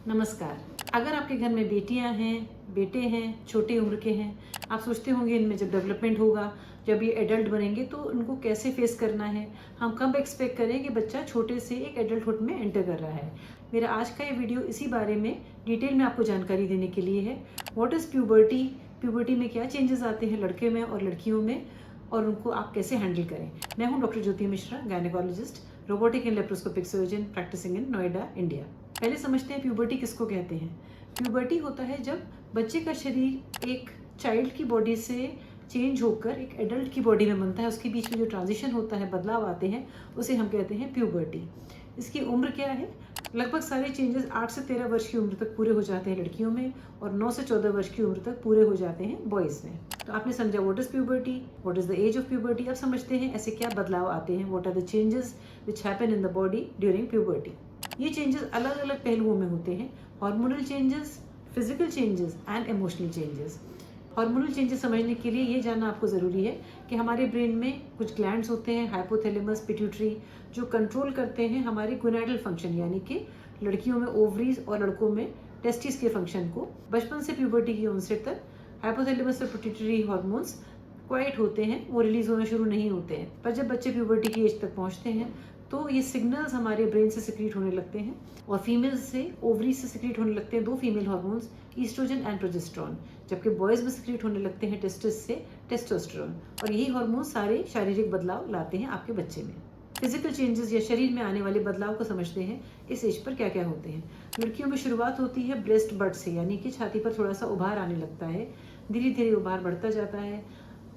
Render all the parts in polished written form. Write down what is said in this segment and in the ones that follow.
नमस्कार। अगर आपके घर में बेटियां हैं, बेटे हैं, छोटी उम्र के हैं, आप सोचते होंगे इनमें जब डेवलपमेंट होगा, जब ये एडल्ट बनेंगे तो उनको कैसे फेस करना है, हम कब एक्सपेक्ट करें कि बच्चा छोटे से एक एडल्टहुड में एंटर कर रहा है। मेरा आज का ये वीडियो इसी बारे में डिटेल में आपको जानकारी देने के लिए है। व्हाट इज़ प्यूबर्टी, प्यूबर्टी में क्या चेंजेस आते हैं लड़के में और लड़कियों में, और उनको आप कैसे हैंडल करें। मैं हूँ doctor Jyoti Mishra, gynaecologist, robotic and laparoscopic surgeon, practising in Noida, India. पहले समझते हैं प्यूबर्टी किसको कहते हैं। प्यूबर्टी होता है जब बच्चे का शरीर एक चाइल्ड की बॉडी से चेंज होकर एक एडल्ट की बॉडी में बनता है, उसके बीच में जो ट्रांजिशन होता है, बदलाव आते हैं, उसे हम कहते हैं प्यूबर्टी। इसकी उम्र क्या है? लगभग सारे चेंजेस 8 से 13 वर्ष की उम्र तक पूरे हो जाते हैं लड़कियों में, और 9 से 14 वर्ष की उम्र तक पूरे हो जाते हैं बॉयज़ में। तो आपने समझा what is puberty, what is the age of puberty. अब समझते हैं ऐसे क्या बदलाव आते हैं, what are the changes which happen in the body during puberty. ये चेंजेस अलग अलग पहलुओं में होते हैं, hormonal changes, physical changes and emotional changes. Hormonal changes समझने के लिए ये जानना आपको ज़रूरी है कि हमारे ब्रेन में कुछ ग्लैंड्स होते हैं, हाइपोथैलेमस, पिट्यूटरी, जो कंट्रोल करते हैं हमारे गोनैडल फंक्शन, यानी कि लड़कियों में ओवरीज और लड़कों में टेस्टिस के फंक्शन को। बचपन से प्यूबर्टी की उनसेट तक हाइपोथैलेमस और पिट्यूटरी हार्मोन्स क्वाइट होते हैं, वो रिलीज होना शुरू नहीं होते हैं। पर जब बच्चे प्यूबर्टी की एज तक पहुंचते हैं तो ये सिग्नल्स हमारे ब्रेन से सिक्रीट होने लगते हैं, और फीमेल से ओवरी से सिक्रीट होने लगते हैं दो female hormones, oestrogen and progesterone, जबकि बॉयज में सिक्रीट होने लगते हैं टेस्टिस से टेस्टोस्टेरोन। और यही हार्मोन सारे शारीरिक बदलाव लाते हैं आपके बच्चे में। फिजिकल चेंजेस या शरीर में आने वाले बदलाव को समझते हैं इस एज पर क्या क्या होते हैं। लड़कियों में शुरुआत होती है ब्रेस्ट बड से, यानी कि छाती पर थोड़ा सा उभार आने लगता है, धीरे धीरे उभार बढ़ता जाता है।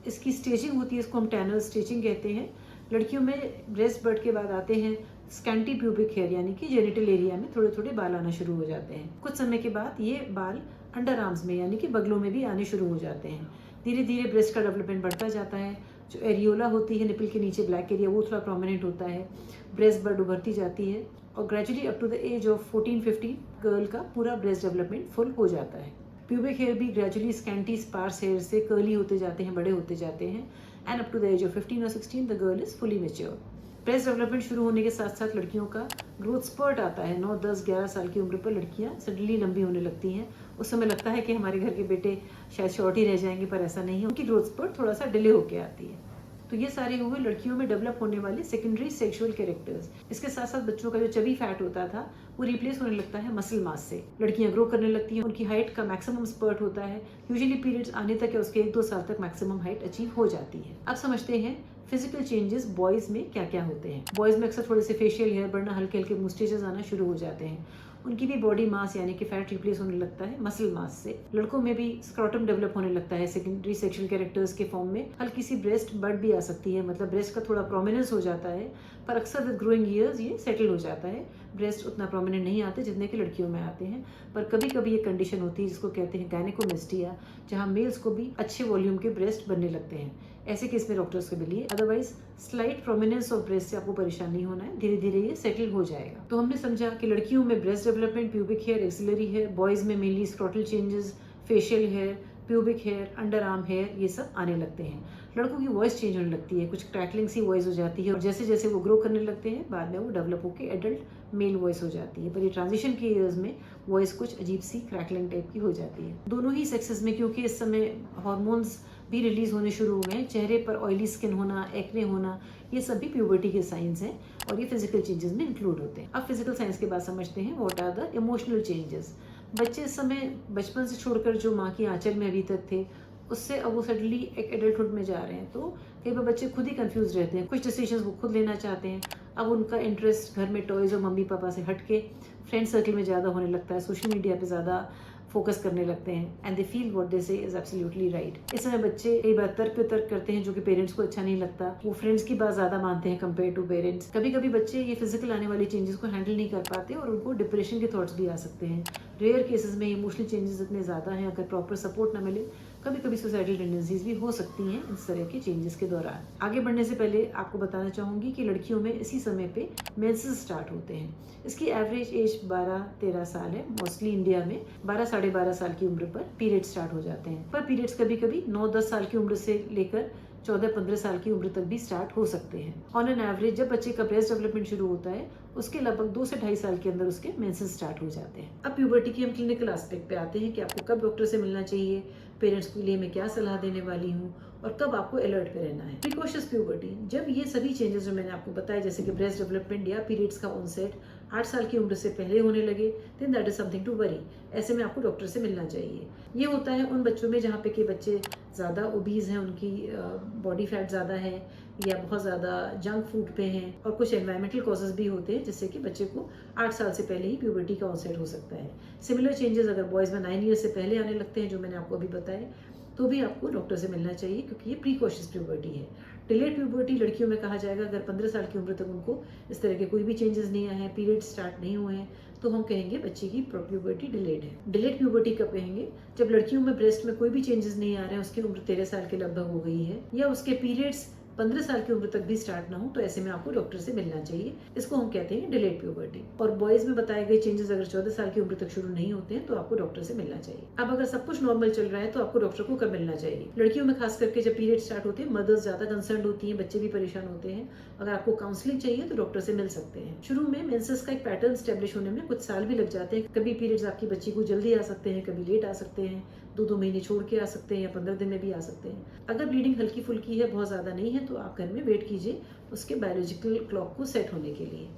इसकी स्टेजिंग होती है, इसको हम टैनल स्टेजिंग कहते हैं। लड़कियों में ब्रेस्ट बड के बाद आते हैं स्कैंटी प्यूबिक हेयर, यानी कि जेनिटल एरिया में थोड़े थोड़े बाल आना शुरू हो जाते हैं। कुछ समय के बाद ये बाल अंडर आर्म्स में, यानी कि बगलों में भी आने शुरू हो जाते हैं। धीरे धीरे ब्रेस्ट का डेवलपमेंट बढ़ता जाता है। जो एरियोला होती है निपल के नीचे ब्लैक एरिया, वो थोड़ा प्रोमिनेंट होता है। ब्रेस्ट बड उभरती जाती है और gradually up to the age of 14-15 girl का पूरा ब्रेस्ट डेवलपमेंट फुल हो जाता है। प्यूबिक हेयर भी ग्रेजुअली स्कैंटी स्पार्स हेयर से कर्ली होते जाते हैं, बड़े होते जाते हैं, and up to the age of 15 और 16 the girl is fully mature. Breast development शुरू होने के साथ साथ लड़कियों का ग्रोथ स्पर्ट आता है। 9, 10, 11 साल की उम्र पर लड़कियां सडनली लंबी होने लगती हैं। उस समय लगता है कि हमारे घर के बेटे शायद शॉर्ट ही रह जाएंगे, पर ऐसा नहीं है, उनकी ग्रोथ स्पर्ट थोड़ा सा डिले होकर आती है। तो ये सारे हुए लड़कियों में डेवलप होने वाले सेकेंडरी सेक्सुअल कैरेक्टर्स। इसके साथ साथ बच्चों का जो चबी फैट होता था वो रिप्लेस होने लगता है मसल मास से। लड़कियां ग्रो करने लगती हैं, उनकी हाइट का मैक्सिमम स्पर्ट होता है। यूजुअली पीरियड्स आने तक या उसके 1-2 साल तक मैक्सिमम हाइट अचीव हो जाती है। अब समझते हैं फिजिकल चेंजेस बॉयज में क्या क्या होते हैं। बॉयज में अक्सर थोड़े से फेशियल हेयर बढ़ना, हल्के हल्के मुस्टेचेस आना शुरू हो जाते हैं। उनकी भी बॉडी मास यानी कि फैट रिप्लेस होने लगता है मसल मास से। लड़कों में भी स्क्रोटम डेवलप होने लगता है सेकेंडरी सेक्सुअल कैरेक्टर्स के फॉर्म में। हल्की सी ब्रेस्ट बड भी आ सकती है, मतलब ब्रेस्ट का थोड़ा प्रोमिनेंस हो जाता है, पर अक्सर विद ग्रोइंग ईयर्स ये सेटल हो जाता है। ब्रेस्ट उतना प्रोमिनेंट नहीं आते जितने कि लड़कियों में आते हैं। पर कभी कभी ये कंडीशन होती है जिसको कहते हैं गायनेकोमेस्टिया, जहाँ मेल्स को भी अच्छे वॉल्यूम के ब्रेस्ट बनने लगते हैं। ऐसे केस में डॉक्टर्स को मिलिए, otherwise slight prominence of breast से आपको परेशान नहीं होना है, धीरे धीरे ये सेटल हो जाएगा। तो हमने समझा कि लड़कियों में breast development, pubic hair, axillary hair, boys में mainly scrotal changes, facial hair, pubic hair, underarm hair, ये सब आने लगते हैं। लड़कों की वॉइस चेंज होने लगती है, कुछ क्रैकलिंग सी वॉइस हो जाती है, और जैसे जैसे वो ग्रो करने लगते हैं बाद में वो डेवलप होकर एडल्ट मेल वॉइस हो जाती है। पर ये ट्रांजिशन के ईयर्स में वॉइस कुछ अजीब सी क्रैकलिंग टाइप की हो जाती है। दोनों ही सेक्सेस में, क्योंकि इस समय हार्मोन्स भी रिलीज होने शुरू हो गए, चेहरे पर ऑयली स्किन होना, एक्ने होना, ये सभी प्यूबर्टी के साइंस हैं और ये फिजिकल चेंजेस में इंक्लूड होते हैं। अब फिजिकल साइंस के बाद समझते हैं what are the emotional changes. बच्चे इस समय बचपन से छोड़कर जो माँ की आंचल में अभी तक थे, उससे अब वो सडनली एक एडल्टहुड में जा रहे हैं, तो कई बार बच्चे खुद ही कंफ्यूज रहते हैं। कुछ डिसीजंस वो खुद लेना चाहते हैं। अब उनका इंटरेस्ट घर में टॉयज और मम्मी पापा से हटके फ्रेंड सर्कल में ज़्यादा होने लगता है, सोशल मीडिया पे ज़्यादा फोकस करने लगते हैं, and they feel what they से इज एब्सोल्युटली राइट। इस समय बच्चे कई बार तर्क पे तर्क करते हैं जो कि पेरेंट्स को अच्छा नहीं लगता। वो फ्रेंड्स की बात ज़्यादा मानते हैं कंपेयर टू पेरेंट्स। कभी कभी बच्चे ये फिजिकल आने वाली चेंजेस को हैंडल नहीं कर पाते और उनको डिप्रेशन के थॉट्स भी आ सकते हैं। रेयर केसेस में इमोशनल चेंजेस इतने ज़्यादा हैं, अगर प्रॉपर सपोर्ट ना मिले कभी कभी सुसाइडल टेंडेंसीज भी हो सकती हैं इस तरह के चेंजेस के दौरान। आगे बढ़ने से पहले आपको बताना चाहूँगी कि लड़कियों में इसी समय पे मेंसेस स्टार्ट होते हैं। इसकी एवरेज एज 12-13 साल है। मोस्टली इंडिया में 12-12.5 साल की उम्र पर पीरियड स्टार्ट हो जाते हैं, पर पीरियड्स कभी कभी 9-10 साल की उम्र से लेकर 14-15 साल की उम्र तक भी स्टार्ट हो सकते हैं। ऑन एन एवरेज जब बच्चे का ब्रेस्ट डेवलपमेंट शुरू होता है उसके लगभग 2 से 2.5 साल के अंदर उसके मेंसेस स्टार्ट हो जाते हैं। अब प्यूबर्टी की हम क्लिनिकल एस्पेक्ट पे आते हैं कि आपको कब डॉक्टर से मिलना चाहिए, पेरेंट्स के लिए मैं क्या सलाह देने वाली हूँ और कब आपको अलर्ट पे रहना है। प्रिकॉशियस प्यूबर्टी, जब ये सभी चेंजेस जो मैंने आपको बताया जैसे कि ब्रेस्ट डेवलपमेंट या पीरियड्स का ऑनसेट 8 साल की उम्र से पहले होने लगे, then that is something to worry. ऐसे में आपको डॉक्टर से मिलना चाहिए। ये होता है उन बच्चों में जहाँ पे कि बच्चे ज़्यादा ओबीज हैं, उनकी बॉडी फैट ज़्यादा है या बहुत ज़्यादा जंक फूड पे हैं, और कुछ एनवायरमेंटल कॉजेज भी होते हैं जिससे कि बच्चे को 8 साल से पहले ही प्यूबर्टी का ऑनसेट हो सकता है। सिमिलर चेंजेस अगर बॉयज़ में 9 ईयर्स से पहले आने लगते हैं, जो मैंने आपको अभी बताया, तो भी आपको डॉक्टर से मिलना चाहिए क्योंकि ये प्रीकॉशियस प्यूबर्टी है। डिलेड प्यूबर्टी लड़कियों में कहा जाएगा अगर 15 साल की उम्र तक उनको इस तरह के कोई भी चेंजेस नहीं आए हैं, पीरियड स्टार्ट नहीं हुए हैं, तो हम कहेंगे बच्चे की प्यूबर्टी डिलेड है। डिलेड प्यूबर्टी कब कहेंगे? जब लड़कियों में ब्रेस्ट में कोई भी चेंजेस नहीं आ रहे हैं, उसकी उम्र 13 साल के लगभग हो गई है या उसके पीरियड्स 15 साल की उम्र तक भी स्टार्ट ना हो, तो ऐसे में आपको डॉक्टर से मिलना चाहिए। इसको हम कहते हैं डिलेड प्यूबर्टी। और बॉयज में बताए गए चेंजेस अगर 14 साल की उम्र तक शुरू नहीं होते हैं तो आपको डॉक्टर से मिलना चाहिए। अब अगर सब कुछ नॉर्मल चल रहा है तो आपको डॉक्टर को कब मिलना चाहिए? लड़कियों में खास करके जब पीरियड स्टार्ट होते हैं मदर्स ज्यादा कंसर्न होती हैं, बच्चे भी परेशान होते हैं। अगर आपको काउंसलिंग चाहिए तो डॉक्टर से मिल सकते हैं। शुरू में मेंसेस का एक पैटर्न स्टेब्लिश होने में कुछ साल भी लग जाते हैं। कभी पीरियड्स आपकी बच्ची को जल्दी आ सकते हैं, कभी लेट आ सकते हैं, 2-2 महीने छोड़ के आ सकते हैं या 15 दिन में भी आ सकते हैं। अगर ब्लीडिंग हल्की फुल्की है, बहुत ज़्यादा नहीं है, तो आप घर में वेट कीजिए उसके बायोलॉजिकल क्लॉक को सेट होने के लिए।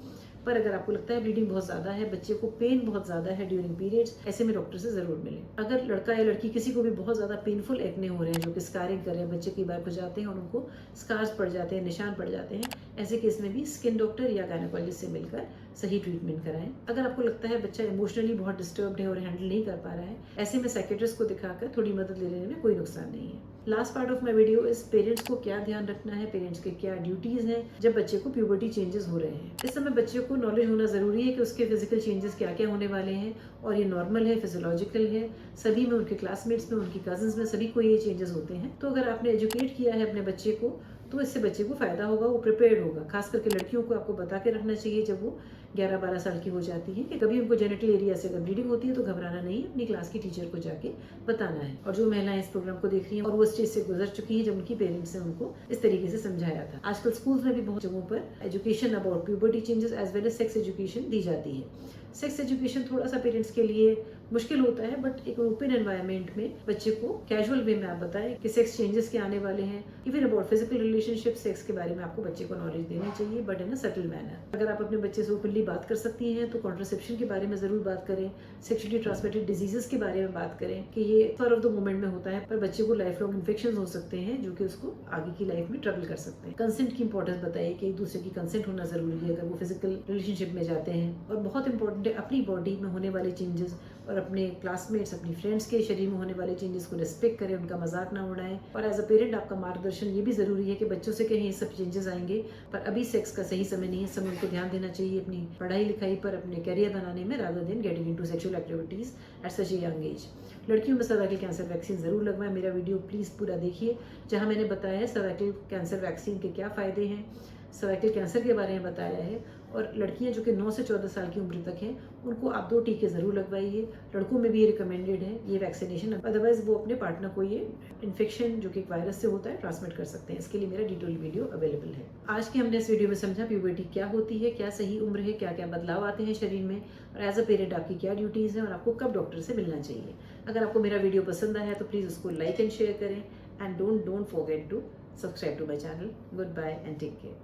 पर अगर आपको लगता है ब्लीडिंग बहुत ज़्यादा है, बच्चे को पेन बहुत ज़्यादा है ड्यूरिंग पीरियड्स, ऐसे में डॉक्टर से ज़रूर मिलें। अगर लड़का या लड़की किसी को भी बहुत ज़्यादा पेनफुल एक्ने हो रहे हैं जो कि स्कारिंग कर रहे हैं, बच्चे कई बार हो जाते हैं और उनको स्कार्स पड़ जाते हैं, निशान पड़ जाते हैं, ऐसे केस में भी स्किन डॉक्टर या गायनेकोलॉजिस्ट से मिलकर सही ट्रीटमेंट कराएं। अगर आपको लगता है बच्चा इमोशनली बहुत डिस्टर्ब्ड है और हैंडल नहीं कर पा रहा है, ऐसे में साइकियाट्रिस्ट को दिखाकर थोड़ी मदद ले लेने में कोई नुकसान नहीं है। Last part of my video इस पेरेंट्स को क्या ध्यान रखना है, पेरेंट्स के क्या ड्यूटीज हैं जब बच्चे को प्यूबर्टी चेंजेस हो रहे हैं। इस समय बच्चे को नॉलेज होना जरूरी है कि उसके फिजिकल चेंजेस क्या क्या होने वाले हैं और ये नॉर्मल है, फिजियोलॉजिकल है। सभी में, उनके क्लासमेट्स में, उनकी कजन्स में, सभी को ये चेंजेस होते हैं। तो अगर आपने एजुकेट किया है अपने बच्चे को तो इससे बच्चे को फायदा होगा, वो प्रिपेयर्ड होगा। खास करके लड़कियों को आपको बता के रखना चाहिए जब वो 11-12 साल की हो जाती हैं कि कभी उनको जेनिटल एरिया से अगर ब्लीडिंग होती है तो घबराना नहीं है, अपनी क्लास की टीचर को जाके बताना है। और जो महिलाएं इस प्रोग्राम को देख रही हैं और वो स्टेज से गुजर चुकी हैं जब उनकी पेरेंट्स ने उनको इस तरीके से समझाया था। आजकल स्कूल्स में भी बहुत जगहों पर education about puberty changes as well as sex education दी जाती है। सेक्स एजुकेशन थोड़ा सा पेरेंट्स के लिए मुश्किल होता है, बट एक ओपन एनवायरनमेंट में बच्चे को कैजुअल वे में आप बताएं कि सेक्स चेंजेस के आने वाले हैं, even about physical relationship, sex के बारे में आपको बच्चे को नॉलेज देनी चाहिए, but in a subtle manner. अगर आप अपने बच्चे से ओपनली बात कर सकती हैं तो कॉन्ट्रासेप्शन के बारे में जरूर बात करें, सेक्सुअली ट्रांसमिटेड डिजीजेस के बारे में बात करें कि ये स्पर ऑफ द मोमेंट में होता है, पर बच्चे को लाइफ लॉन्ग इन्फेक्शन हो सकते हैं जो कि उसको आगे की लाइफ में ट्रबल कर सकते हैं। कंसेंट की इंपॉर्टेंस बताइए कि एक दूसरे की कंसेंट होना जरूरी है अगर वो फिजिकल रिलेशनशिप में जाते हैं। और बहुत इंपॉर्टेंट है अपनी बॉडी में होने वाले चेंजेस और अपने क्लासमेट्स, अपनी फ्रेंड्स के शरीर में होने वाले चेंजेस को रिस्पेक्ट करें, उनका मजाक ना उड़ाएं। और एज अ पेरेंट आपका मार्गदर्शन ये भी जरूरी है कि बच्चों से कहें ये सब चेंजेस आएंगे पर अभी सेक्स का सही समय नहीं है, समय उनको ध्यान देना चाहिए अपनी पढ़ाई लिखाई पर, अपने करियर बनाने में, rather than getting into sexual activities at such a young age. लड़कियों में सर्वाइकल कैंसर वैक्सीन जरूर लगवाएं। मेरा वीडियो प्लीज पूरा देखिए जहाँ मैंने बताया है सर्वाइकल कैंसर वैक्सीन के क्या फायदे हैं, सर्वाइकल कैंसर के बारे में बताया है। और लड़कियां जो कि 9 से 14 साल की उम्र तक हैं उनको आप 2 टीके ज़रूर लगवाइए। लड़कों में भी ये रिकमेंडेड है ये वैक्सीनेशन, अदरवाइज वो अपने पार्टनर को ये इन्फेक्शन जो कि एक वायरस से होता है ट्रांसमिट कर सकते हैं। इसके लिए मेरा डिटेल वीडियो अवेलेबल है। आज के हमने इस वीडियो में समझा प्यूबर्टी क्या होती है, क्या सही उम्र है, क्या क्या बदलाव आते हैं शरीर में, और एज अ पेरेंट आपकी क्या ड्यूटीज़ हैं और आपको कब डॉक्टर से मिलना चाहिए। अगर आपको मेरा वीडियो पसंद आया तो प्लीज़ उसको लाइक एंड शेयर करें and don't forget to subscribe to my channel. Goodbye and take care.